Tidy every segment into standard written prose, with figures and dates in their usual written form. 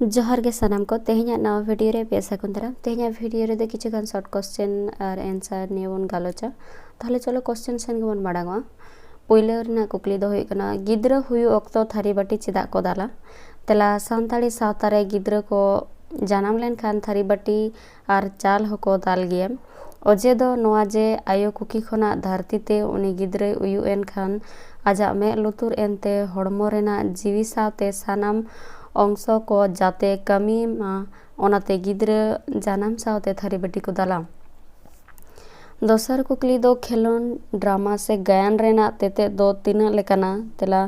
जोहार के सानाम को तेहना नवा वीडियो रे पेशा कुंदरा तेहना वीडियो रे किछु गान शॉर्ट क्वेश्चन और आंसर निये बन गालोचा ताहले चलो क्वेश्चन सेन के बन बाडांगा पहिले रना कुकली दो हुई कना गिद्रा हुई ओक्तो थारी बाटी चिदा को दाला तेला सांताली सावतारे गिद्रा को जानाम लेन खान थारी बाटी और चाल होको दाल गिया ओजे दो नोआ जे आयो कुकी खना धरती ते उनी गिद्रा उयु एन खान आजा मे लुतुर एनते हड़मो रेना जीवी सावते सानाम अंश को जाते कमी मा ओनाते गिद्रा जानाम सावते थारी बाटी को दाला दोसर कुकली दो खेलोन ड्रामा से गायन रेना तेते दो तीना लेकाना तेला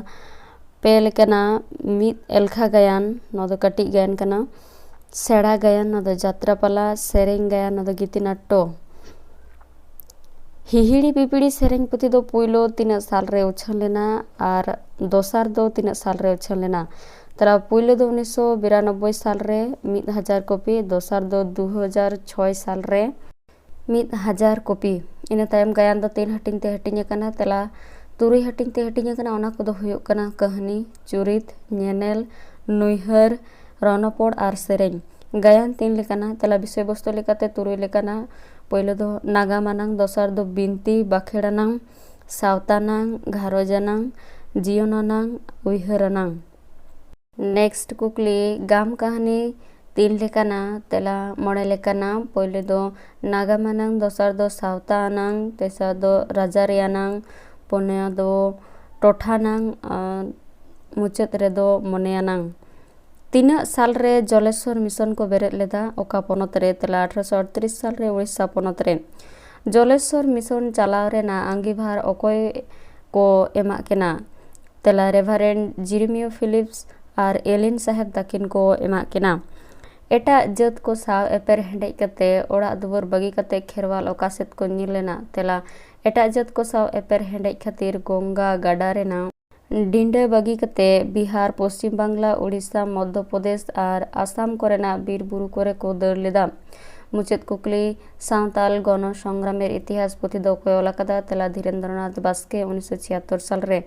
पे लेकाना मिद एलखा गायन नदो कटी गायन कना सेड़ा गायन नदो जात्रा पाला सेरेंग गायन नदो गीति नाट्टो हिहिड़ी पिपिड़ी सेरेंग पुथी दो पुइलो 3 साल रे उछल लेना और दोसर दो 3 साल रे उछल लेना तरा पुइलो दो 1992 साल रे 1000 कॉपी दोसर दो 2006 साल रे 1000 कॉपी इन तायम गायन दो 3 हटिंग ते हटिंग कना तेला तुरुई हटिंग ते हटिंग कना ओना को दो हुयो कना कहानी चुरित नेनेल नुइहर रनपोड़ और सेरेंग गायन 3 लेकाना तेला विषय वस्तु लेकाते तुरुई लेकाना पहले दो नागामानांग दोसर दो बिनती बाखेड़ानांग सावतानांग घारोजानांग जियोनानांग उइहरानांग नेक्स्ट कुकली गाम कहानी 3 लेकाना तेला मोड़े लेकाना पहले दो नागामानांग दोसर दो सावतानांग तेसर दो राजारियानांग पुनिया दो टोठानांग मुचाद रे दो मोनेयानांग 3 साल रे जलेश्वर मिशन को बेरेद लेदा ओका पोनत रे तेला 1838 साल रे उड़ीसा पोनत रे जलेश्वर मिशन चलाव रेना आंगीभार ओकोय को एमा केना तेला रेभारेंड जिरमियो फिलिप्स और एलिन साहेब दाकिन को एमा केना एटा जत को साव एपेर हेंडे कते ओड़ा दुवर बगी कते खेरवाल ओकासेत को निलेना तेला एटा जत को साव एपेर हेंडे खातिर गंगा गाडा रेना डिंडे बगी कते बिहार पश्चिम बांग्ला उड़ीसा मध्य प्रदेश और आसाम कोरेना बीर बुरु कोरे को दर लेदा मुचाद कुकली सांताल गण संग्रामेर इतिहास पुथी दो को ओला कदा तेला धीरेन्द्रनाथ बास्के 1976 साल रे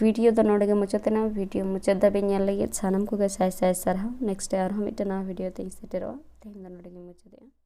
वीडियो दो नोडे मुचातना वीडियो मुचाद दाबे नेल लगे सानाम को साय साय सारहा नेक्स्ट आर हम इतना वीडियो ते सेटेरो तेन नोडे मुचादे।